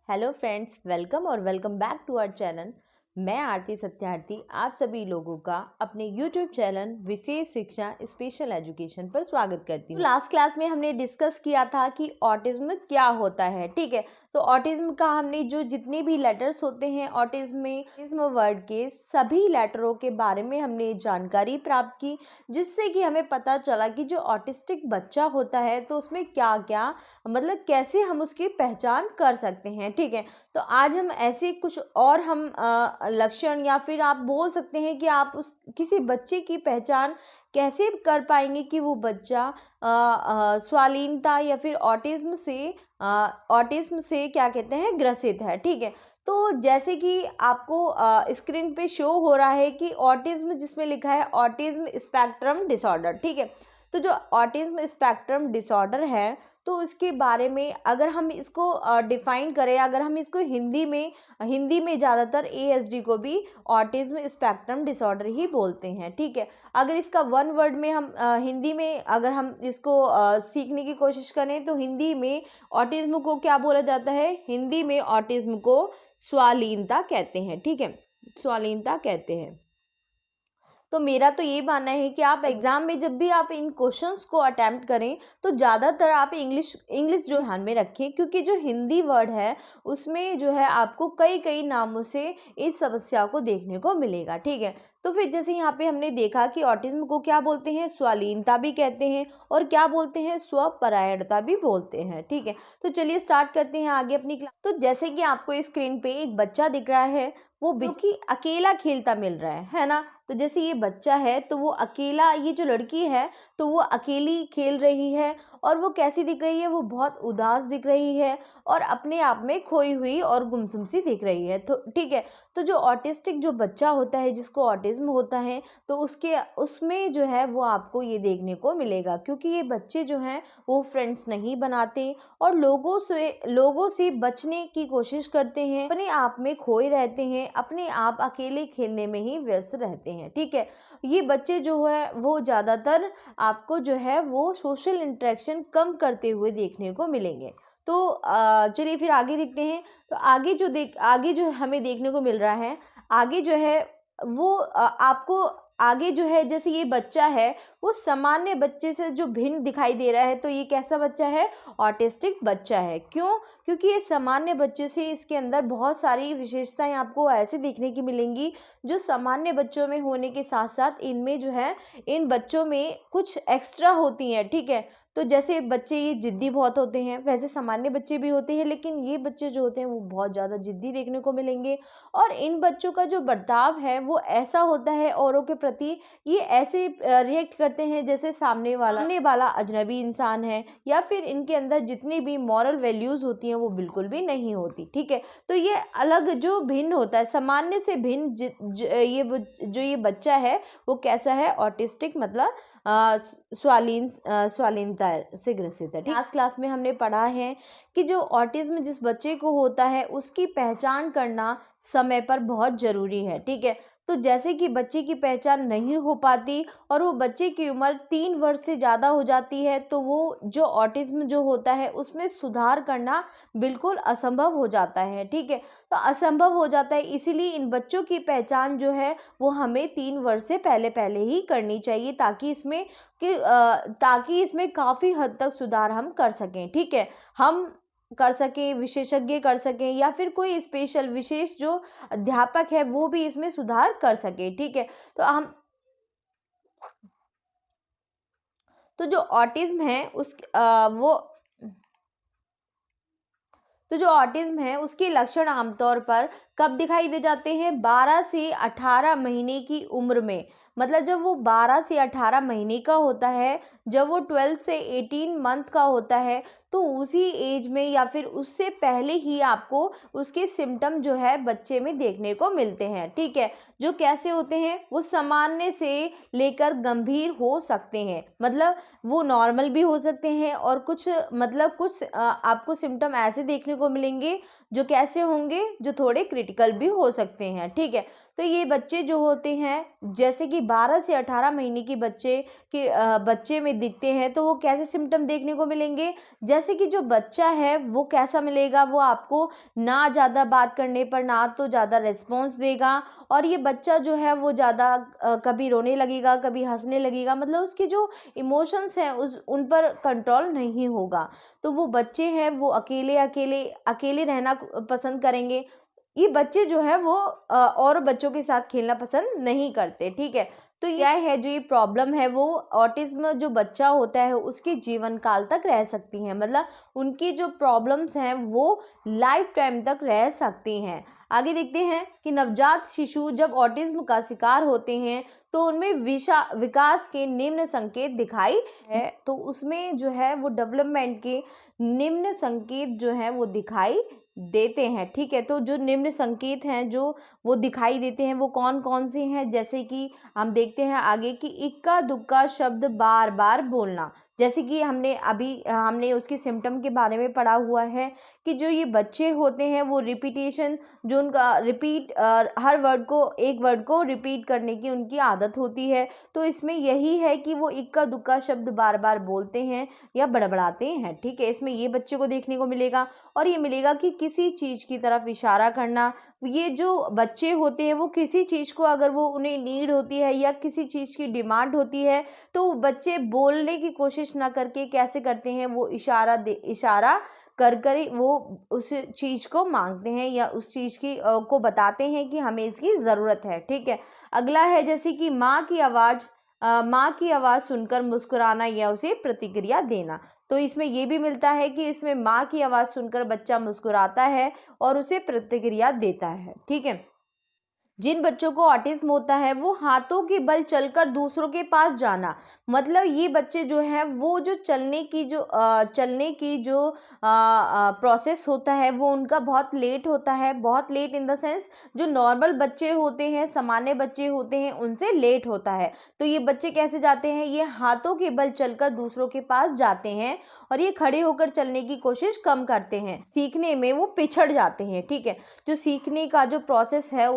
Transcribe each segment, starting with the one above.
Hello friends, welcome और welcome back to our channel. मैं आरती सत्यार्थी आप सभी लोगों का अपने यूट्यूब चैनल विशेष शिक्षा स्पेशल एजुकेशन पर स्वागत करती हूँ। लास्ट क्लास में हमने डिस्कस किया था कि ऑटिज्म क्या होता है। ठीक है, तो ऑटिज्म का हमने जो जितने भी लेटर्स होते हैं ऑटिज्म में, ऑटिज्म वर्ड के सभी लेटरों के बारे में हमने जानकारी प्राप्त की, जिससे कि हमें पता चला कि जो ऑटिस्टिक बच्चा होता है तो उसमें क्या क्या मतलब कैसे हम उसकी पहचान कर सकते हैं। ठीक है, तो आज हम ऐसे कुछ और हम लक्षण या फिर आप बोल सकते हैं कि आप उस किसी बच्चे की पहचान कैसे कर पाएंगे कि वो बच्चा स्वालीनता या फिर ऑटिज्म से क्या कहते हैं ग्रसित है। ठीक है, तो जैसे कि आपको स्क्रीन पे शो हो रहा है कि ऑटिज्म जिसमें लिखा है ऑटिज्म स्पेक्ट्रम डिसऑर्डर। ठीक है, तो जो ऑटिज्म स्पेक्ट्रम डिसऑर्डर है तो उसके बारे में अगर हम इसको डिफाइन करें, अगर हम इसको हिंदी में ज़्यादातर एएसडी को भी ऑटिज्म स्पेक्ट्रम डिसऑर्डर ही बोलते हैं। ठीक है, अगर इसका वन वर्ड में हम हिंदी में अगर हम इसको सीखने की कोशिश करें तो हिंदी में ऑटिज्म को क्या बोला जाता है? हिंदी में ऑटिज्म को स्वालीनता कहते हैं। ठीक है, स्वालीनता कहते हैं। तो मेरा तो ये मानना है कि आप एग्ज़ाम में जब भी आप इन क्वेश्चंस को अटेम्प्ट करें तो ज़्यादातर आप इंग्लिश जो ध्यान में रखें, क्योंकि जो हिंदी वर्ड है उसमें जो है आपको कई कई नामों से इस समस्या को देखने को मिलेगा। ठीक है, तो फिर जैसे यहाँ पे हमने देखा कि ऑटिज्म को क्या बोलते हैं? स्वालीनता भी कहते हैं और क्या बोलते हैं? स्वपरायणता भी बोलते हैं। ठीक है, तो चलिए स्टार्ट करते हैं आगे अपनी क्लास। तो जैसे कि आपको स्क्रीन पे एक बच्चा दिख रहा है, वो जो कि अकेला खेलता मिल रहा है ना। तो जैसे ये बच्चा है तो वो अकेला, ये जो लड़की है तो वो अकेली खेल रही है और वो कैसी दिख रही है? वो बहुत उदास दिख रही है और अपने आप में खोई हुई और गुमसुम सी दिख रही है। तो ठीक है, तो जो ऑटिस्टिक जो बच्चा होता है जिसको ऑटिज्म होता है तो उसमें जो है वो आपको ये देखने को मिलेगा, क्योंकि ये बच्चे जो हैं वो फ्रेंड्स नहीं बनाते और लोगों से बचने की कोशिश करते हैं, अपने आप में खोए रहते हैं, अपने आप अकेले खेलने में ही व्यस्त रहते हैं। ठीक है, ये बच्चे जो है वो ज़्यादातर आपको जो है वो सोशल इंटरेक्शन कम करते हुए देखने को मिलेंगे। तो चलिए फिर आगे देखते हैं। तो आगे जो हमें देखने को मिल रहा है, आगे जो है वो आपको आगे जो है जैसे ये बच्चा है वो सामान्य बच्चे से जो भिन्न दिखाई दे रहा है, तो ये कैसा बच्चा है? ऑटिस्टिक बच्चा है। क्यों? क्योंकि ये सामान्य बच्चे से इसके अंदर बहुत सारी विशेषताएं आपको ऐसे देखने की मिलेंगी जो सामान्य बच्चों में होने के साथ साथ इनमें जो है इन बच्चों में कुछ एक्स्ट्रा होती हैं। ठीक है, तो जैसे बच्चे ये जिद्दी बहुत होते हैं, वैसे सामान्य बच्चे भी होते हैं, लेकिन ये बच्चे जो होते हैं वो बहुत ज़्यादा जिद्दी देखने को मिलेंगे और इन बच्चों का जो बर्ताव है वो ऐसा होता है औरों के प्रति, ये ऐसे रिएक्ट करते हैं जैसे सामने वाला अजनबी इंसान है, या फिर इनके अंदर जितनी भी मॉरल वैल्यूज़ होती हैं वो बिल्कुल भी नहीं होती। ठीक है, तो ये अलग जो भिन्न होता है, सामान्य से भिन्न जो ये बच्चा है वो कैसा है? ऑटिस्टिक, मतलब स्वालीनता से ग्रसित है। लास्ट क्लास में हमने पढ़ा है कि जो ऑटिज्म जिस बच्चे को होता है उसकी पहचान करना समय पर बहुत ज़रूरी है। ठीक है, तो जैसे कि बच्चे की पहचान नहीं हो पाती और वो बच्चे की उम्र 3 वर्ष से ज़्यादा हो जाती है तो वो जो ऑटिज्म जो होता है उसमें सुधार करना बिल्कुल असंभव हो जाता है। ठीक है, तो असंभव हो जाता है, इसीलिए इन बच्चों की पहचान जो है वो हमें 3 वर्ष से पहले ही करनी चाहिए, ताकि इसमें काफ़ी हद तक सुधार हम कर सकें। ठीक है, हम कर सकें, विशेषज्ञ कर सकें या फिर कोई स्पेशल विशेष जो अध्यापक है वो भी इसमें सुधार कर सके। ठीक है, तो जो ऑटिज्म है जो ऑटिज्म है उसके लक्षण आमतौर पर कब दिखाई दे जाते हैं? 12 से 18 महीने की उम्र में, मतलब जब वो 12 से 18 महीने का होता है, जब वो 12 से 18 मंथ का होता है, तो उसी एज में या फिर उससे पहले ही आपको उसके सिम्टम जो है बच्चे में देखने को मिलते हैं। ठीक है, जो कैसे होते हैं? वो सामान्य से लेकर गंभीर हो सकते हैं, मतलब वो नॉर्मल भी हो सकते हैं और कुछ आपको सिम्टम ऐसे देखने को को मिलेंगे, जो कैसे होंगे, जो थोड़े क्रिटिकल भी हो सकते हैं, ठीक है। तो ये बच्चे जो होते हैं, जैसे कि 12 से 18 महीने की बच्चे में दिखते हैं, तो वो कैसे सिम्टम देखने को मिलेंगे, जैसे कि जो बच्चा है वो कैसा मिलेगा, वो आपको ना ज़्यादा बात करने पर ना तो ज़्यादा रिस्पॉन्स देगा, और ये बच्चा जो है वो ज़्यादा कभी रोने लगेगा, कभी हंसने लगेगा, मतलब उसके जो इमोशंस हैं उन पर कंट्रोल नहीं होगा। तो वो बच्चे हैं वो अकेले रहना पसंद करेंगे। ये बच्चे जो है वो और बच्चों के साथ खेलना पसंद नहीं करते, ठीक है। तो यह है जो ये प्रॉब्लम है वो ऑटिज्म जो बच्चा होता है उसके जीवन काल तक रह सकती हैं, मतलब उनकी जो प्रॉब्लम्स हैं वो लाइफ टाइम तक रह सकती हैं। आगे देखते हैं कि नवजात शिशु जब ऑटिज्म का शिकार होते हैं तो उनमें विकास के निम्न संकेत दिखाई है, तो उसमें जो है वो डेवलपमेंट के निम्न संकेत जो है वो दिखाई देते हैं, ठीक है। तो जो निम्न संकेत हैं जो वो दिखाई देते हैं वो कौन कौन से हैं, जैसे कि हम देखते हैं आगे कि इक्का दुक्का शब्द बार बार बोलना, जैसे कि हमने उसके सिम्टम के बारे में पढ़ा हुआ है कि जो ये बच्चे होते हैं वो रिपीटेशन, जो उनका हर एक वर्ड को रिपीट करने की उनकी आदत होती है। तो इसमें यही है कि वो इक्का दुक्का शब्द बार बार बोलते हैं या बड़बड़ाते हैं, ठीक है। इसमें ये बच्चे को देखने को मिलेगा, और ये मिलेगा कि किसी चीज़ की तरफ इशारा करना। ये जो बच्चे होते हैं वो किसी चीज़ को अगर वो उन्हें नीड होती है या किसी चीज़ की डिमांड होती है, तो बच्चे बोलने की कोशिश ना करके कैसे करते हैं, वो इशारा कर ही वो उस चीज़ को मांगते हैं या उस चीज़ की को बताते हैं कि हमें इसकी ज़रूरत है, ठीक है। अगला है जैसे कि माँ की आवाज़ सुनकर मुस्कुराना या उसे प्रतिक्रिया देना। तो इसमें ये भी मिलता है कि इसमें माँ की आवाज़ सुनकर बच्चा मुस्कुराता है और उसे प्रतिक्रिया देता है, ठीक है। जिन बच्चों को ऑटिज्म होता है वो हाथों के बल चलकर दूसरों के पास जाना, मतलब ये बच्चे जो हैं वो जो चलने की जो प्रोसेस होता है वो उनका बहुत लेट होता है, बहुत लेट इन द सेंस जो नॉर्मल बच्चे होते हैं, सामान्य बच्चे होते हैं, उनसे लेट होता है। तो ये बच्चे कैसे जाते हैं, ये हाथों के बल चलकर दूसरों के पास जाते हैं, और ये खड़े होकर चलने की कोशिश कम करते हैं, सीखने में वो पिछड़ जाते हैं, ठीक है। जो सीखने का जो प्रोसेस है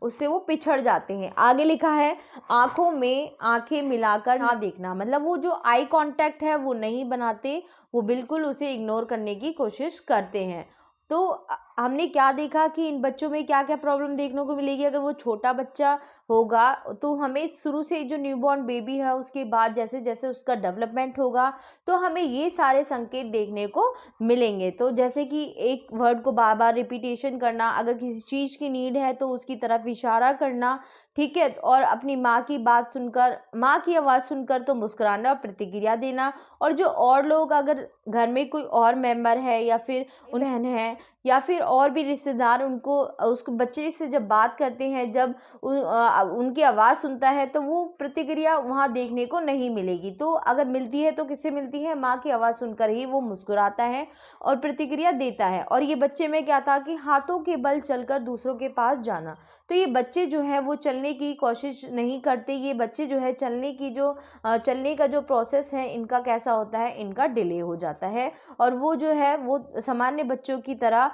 उससे वो पिछड़ जाते हैं। आगे लिखा है आंखों में आंखें मिलाकर ना देखना, मतलब वो जो आई कांटेक्ट है वो नहीं बनाते, वो बिल्कुल उसे इग्नोर करने की कोशिश करते हैं। तो हमने क्या देखा कि इन बच्चों में क्या क्या प्रॉब्लम देखने को मिलेगी। अगर वो छोटा बच्चा होगा तो हमें शुरू से जो न्यूबॉर्न बेबी है उसके बाद जैसे जैसे उसका डेवलपमेंट होगा तो हमें ये सारे संकेत देखने को मिलेंगे। तो जैसे कि एक वर्ड को बार बार रिपीटेशन करना, अगर किसी चीज़ की नीड है तो उसकी तरफ इशारा करना, ठीक है, और अपनी माँ की आवाज़ सुनकर तो मुस्कुराना और प्रतिक्रिया देना। और जो और लोग, अगर घर में कोई और मेंबर है या फिर बहन है या फिर और भी रिश्तेदार उस बच्चे से जब बात करते हैं, जब उनकी आवाज़ सुनता है तो वो प्रतिक्रिया वहाँ देखने को नहीं मिलेगी। तो अगर मिलती है तो किससे मिलती है, माँ की आवाज़ सुनकर ही वो मुस्कुराता है और प्रतिक्रिया देता है। और ये बच्चे में क्या था कि हाथों के बल चलकर दूसरों के पास जाना। तो ये बच्चे जो है वो चलने की कोशिश नहीं करते, ये बच्चे जो है चलने का जो प्रोसेस है इनका कैसा होता है, इनका डिले हो जाता है, और वो जो है वो सामान्य बच्चों की तरह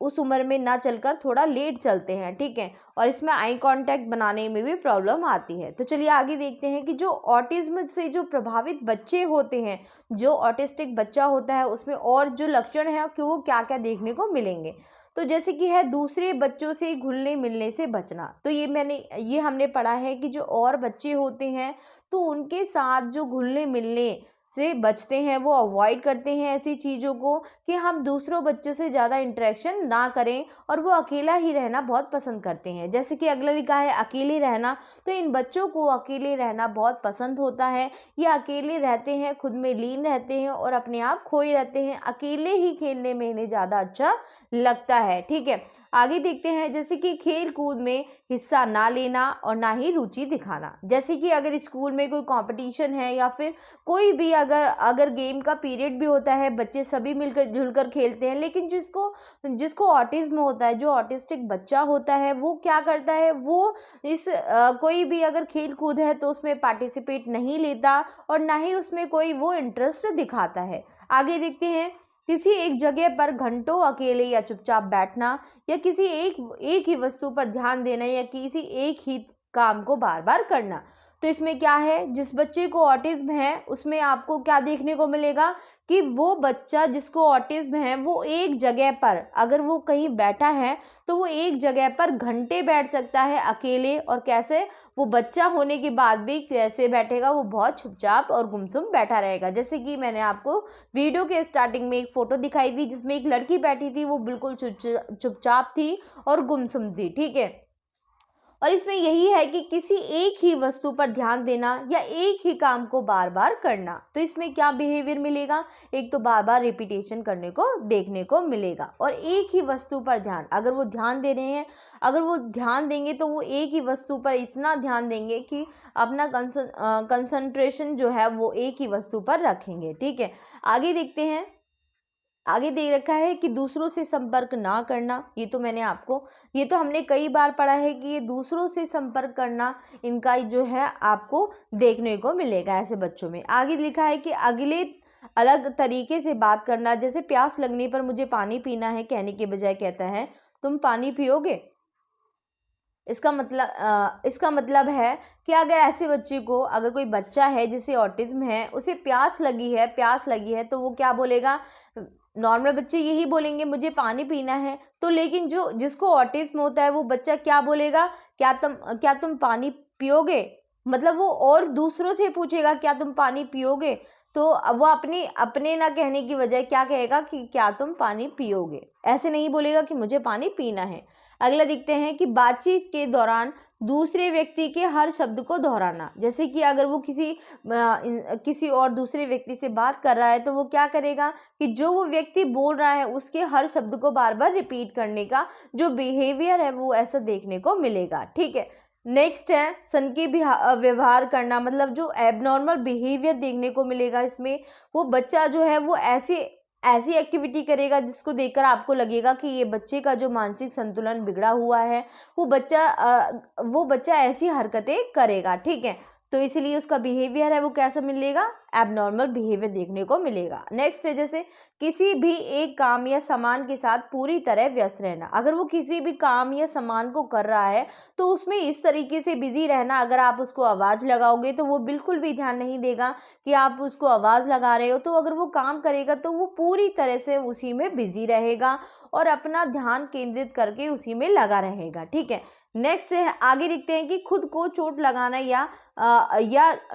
उस उम्र में ना चलकर थोड़ा लेट चलते हैं, ठीक है। और इसमें आई कांटेक्ट बनाने में भी प्रॉब्लम आती है। तो चलिए आगे देखते हैं कि जो ऑटिज्म से जो प्रभावित बच्चे होते हैं, जो ऑटिस्टिक बच्चा होता है उसमें और जो लक्षण है कि वो क्या क्या देखने को मिलेंगे। तो जैसे कि है दूसरे बच्चों से घुलने मिलने से बचना। तो ये हमने पढ़ा है कि जो और बच्चे होते हैं तो उनके साथ जो घुलने मिलने से बचते हैं, वो अवॉइड करते हैं ऐसी चीज़ों को कि हम दूसरों बच्चों से ज़्यादा इंटरेक्शन ना करें, और वो अकेला ही रहना बहुत पसंद करते हैं। जैसे कि अगला लिखा है अकेले रहना, तो इन बच्चों को अकेले रहना बहुत पसंद होता है। ये अकेले रहते हैं, खुद में लीन रहते हैं और अपने आप खोए रहते हैं। अकेले ही खेलने में इन्हें ज़्यादा अच्छा लगता है, ठीक है। आगे देखते हैं जैसे कि खेल कूद में हिस्सा ना लेना और ना ही रुचि दिखाना। जैसे कि अगर स्कूल में कोई कंपटीशन है या फिर कोई भी अगर गेम का पीरियड भी होता है, बच्चे सभी मिलकर जुलकर खेलते हैं, लेकिन जिसको ऑटिज्म होता है, जो ऑटिस्टिक बच्चा होता है, वो क्या करता है, वो कोई भी अगर खेल कूद है तो उसमें पार्टिसिपेट नहीं लेता और ना ही उसमें कोई वो इंटरेस्ट दिखाता है। आगे देखते हैं किसी एक जगह पर घंटों अकेले या चुपचाप बैठना, या किसी एक ही वस्तु पर ध्यान देना, या किसी एक ही काम को बार बार करना। तो इसमें क्या है, जिस बच्चे को ऑटिज्म है उसमें आपको क्या देखने को मिलेगा कि वो बच्चा जिसको ऑटिज्म है वो एक जगह पर, अगर वो कहीं बैठा है तो वो एक जगह पर घंटे बैठ सकता है अकेले। और कैसे, वो बच्चा होने के बाद भी कैसे बैठेगा, वो बहुत चुपचाप और गुमसुम बैठा रहेगा। जैसे कि मैंने आपको वीडियो के स्टार्टिंग में एक फ़ोटो दिखाई थी जिसमें एक लड़की बैठी थी, वो बिल्कुल चुपचाप थी और गुमसुम थी, ठीक है। और इसमें यही है कि किसी एक ही वस्तु पर ध्यान देना या एक ही काम को बार बार करना। तो इसमें क्या बिहेवियर मिलेगा, एक तो बार बार रिपीटेशन करने को देखने को मिलेगा। और एक ही वस्तु पर ध्यान, अगर वो ध्यान दे रहे हैं, अगर वो ध्यान देंगे तो वो एक ही वस्तु पर इतना ध्यान देंगे कि अपना कंसंट्रेशन जो है वो एक ही वस्तु पर रखेंगे, ठीक है। आगे देखते हैं, आगे दे रखा है कि दूसरों से संपर्क ना करना। ये तो हमने कई बार पढ़ा है कि ये दूसरों से संपर्क करना, इनका जो है आपको देखने को मिलेगा ऐसे बच्चों में। आगे लिखा है कि अगले अलग तरीके से बात करना, जैसे प्यास लगने पर मुझे पानी पीना है कहने के बजाय कहता है तुम पानी पियोगे। इसका मतलब है कि अगर ऐसे बच्चे को, अगर कोई बच्चा है जिसे ऑटिज्म है, उसे प्यास लगी है तो वो क्या बोलेगा, नॉर्मल बच्चे यही बोलेंगे मुझे पानी पीना है। तो लेकिन जिसको ऑटिज्म होता है वो बच्चा क्या बोलेगा, क्या तुम पानी पियोगे, मतलब वो और दूसरों से पूछेगा क्या तुम पानी पियोगे। तो वो अपने ना कहने की बजाय क्या कहेगा कि क्या तुम पानी पियोगे, ऐसे नहीं बोलेगा कि मुझे पानी पीना है। अगला देखते हैं कि बातचीत के दौरान दूसरे व्यक्ति के हर शब्द को दोहराना, जैसे कि अगर वो किसी और दूसरे व्यक्ति से बात कर रहा है तो वो क्या करेगा कि जो वो व्यक्ति बोल रहा है उसके हर शब्द को बार बार रिपीट करने का जो बिहेवियर है वो ऐसा देखने को मिलेगा, ठीक है। नेक्स्ट है सनकी व्यवहार करना, मतलब जो एबनॉर्मल बिहेवियर देखने को मिलेगा इसमें, वो बच्चा जो है वो ऐसी एक्टिविटी करेगा जिसको देखकर आपको लगेगा कि ये बच्चे का जो मानसिक संतुलन बिगड़ा हुआ है, वो बच्चा ऐसी हरकतें करेगा, ठीक है। तो इसलिए उसका बिहेवियर है वो कैसा मिलेगा, एबनॉर्मल बिहेवियर देखने को मिलेगा। नेक्स्ट है जैसे किसी भी एक काम या सामान के साथ पूरी तरह व्यस्त रहना, अगर वो किसी भी काम या सामान को कर रहा है तो उसमें इस तरीके से बिजी रहना, अगर आप उसको आवाज़ लगाओगे तो वो बिल्कुल भी ध्यान नहीं देगा कि आप उसको आवाज़ लगा रहे हो। तो अगर वो काम करेगा तो वो पूरी तरह से उसी में बिजी रहेगा और अपना ध्यान केंद्रित करके उसी में लगा रहेगा, ठीक है। नेक्स्ट है, आगे देखते हैं कि खुद को चोट लगाना या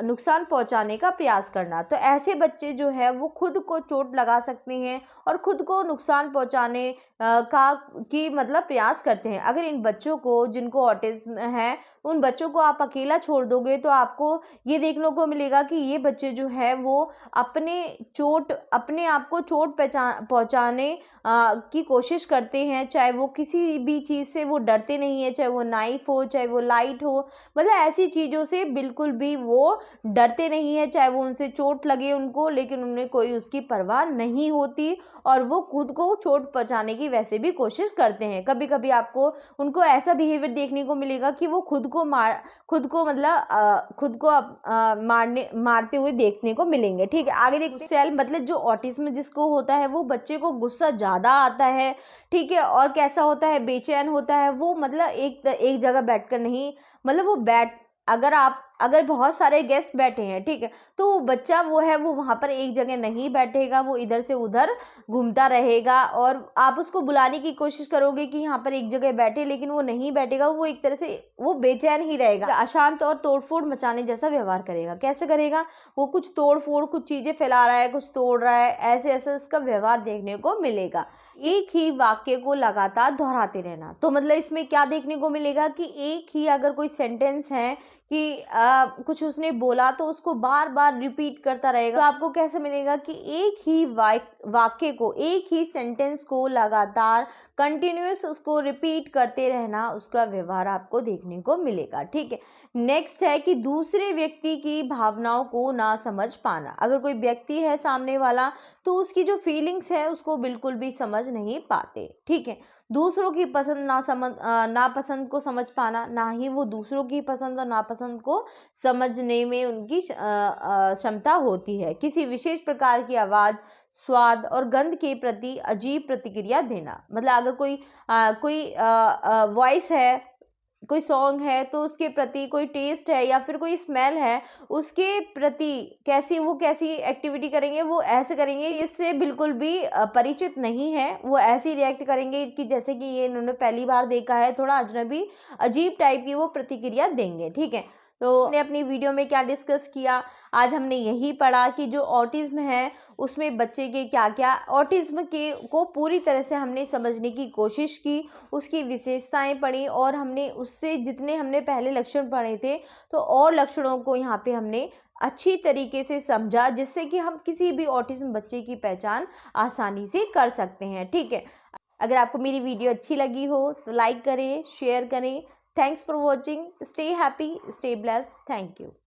नुकसान पहुंचाने का प्रयास करना। तो ऐसे बच्चे जो है वो खुद को चोट लगा सकते हैं और खुद को नुकसान पहुंचाने की मतलब प्रयास करते हैं। अगर इन बच्चों को जिनको ऑटिज्म है उन बच्चों को आप अकेला छोड़ दोगे तो आपको ये देखने को मिलेगा कि ये बच्चे जो है वो अपने आप को चोट पहुंचाने की कोशिश करते हैं, चाहे वो किसी भी चीज़ से वो डरते नहीं है, चाहे वो नाइफ हो चाहे वो लाइट हो, मतलब ऐसी चीज़ों से बिल्कुल भी वो डरते नहीं है, चाहे वो उनसे चोट लगे उनको, लेकिन उन्हें कोई उसकी परवाह नहीं होती और वो खुद को चोट पहुंचाने की वैसे भी कोशिश करते हैं। कभी कभी आपको उनको ऐसा बिहेवियर देखने को मिलेगा कि वो खुद को मारते हुए देखने को मिलेंगे, ठीक है। आगे देखते सेल, मतलब जो ऑटिज्म जिसको होता है वो बच्चे को गुस्सा ज़्यादा आता है, ठीक है, और कैसा होता है, बेचैन होता है वो, मतलब एक जगह बैठकर नहीं, मतलब वो अगर बहुत सारे गेस्ट बैठे हैं, ठीक है, तो वो बच्चा वो है वो वहाँ पर एक जगह नहीं बैठेगा, वो इधर से उधर घूमता रहेगा और आप उसको बुलाने की कोशिश करोगे कि यहाँ पर एक जगह बैठे, लेकिन वो नहीं बैठेगा, वो एक तरह से वो बेचैन ही रहेगा, अशांत और तोड़फोड़ मचाने जैसा व्यवहार करेगा। कैसे करेगा, वो कुछ तोड़फोड़, कुछ चीज़ें फैला रहा है, कुछ तोड़ रहा है, ऐसे इसका व्यवहार देखने को मिलेगा। एक ही वाक्य को लगातार दोहराते रहना, तो मतलब इसमें क्या देखने को मिलेगा कि एक ही अगर कोई सेंटेंस है कि कुछ उसने बोला तो उसको बार बार रिपीट करता रहेगा, तो आपको कैसे मिलेगा कि एक ही वाक्य को, एक ही सेंटेंस को लगातार कंटिन्यूअस उसको रिपीट करते रहना, उसका व्यवहार आपको देखने को मिलेगा, ठीक है। नेक्स्ट है कि दूसरे व्यक्ति की भावनाओं को ना समझ पाना, अगर कोई व्यक्ति है सामने वाला तो उसकी जो फीलिंग्स है उसको बिल्कुल भी समझ नहीं पाते, ठीक है। दूसरों की पसंद नापसंद को समझ पाना, ना ही वो दूसरों की पसंद और नापसंद नापसंद को समझने में उनकी क्षमता होती है। किसी विशेष प्रकार की आवाज़, स्वाद और गंध के प्रति अजीब प्रतिक्रिया देना, मतलब अगर कोई वॉइस है, कोई सॉन्ग है, तो उसके प्रति कोई टेस्ट है या फिर कोई स्मेल है, उसके प्रति कैसी एक्टिविटी करेंगे, वो ऐसे करेंगे इससे बिल्कुल भी परिचित नहीं है, वो ऐसे रिएक्ट करेंगे कि जैसे कि ये इन्होंने पहली बार देखा है, थोड़ा अजनबी अजीब टाइप की वो प्रतिक्रिया देंगे। ठीक है, तो हमने अपनी वीडियो में क्या डिस्कस किया, आज हमने यही पढ़ा कि जो ऑटिज्म है उसमें बच्चे के क्या क्या, ऑटिज्म के को पूरी तरह से हमने समझने की कोशिश की, उसकी विशेषताएं पढ़ी और हमने उससे जितने हमने पहले लक्षण पढ़े थे तो और लक्षणों को यहाँ पे हमने अच्छी तरीके से समझा, जिससे कि हम किसी भी ऑटिज्म बच्चे की पहचान आसानी से कर सकते हैं। ठीक है, अगर आपको मेरी वीडियो अच्छी लगी हो तो लाइक करें, शेयर करें। Thanks for watching. Stay happy, stay blessed. Thank you.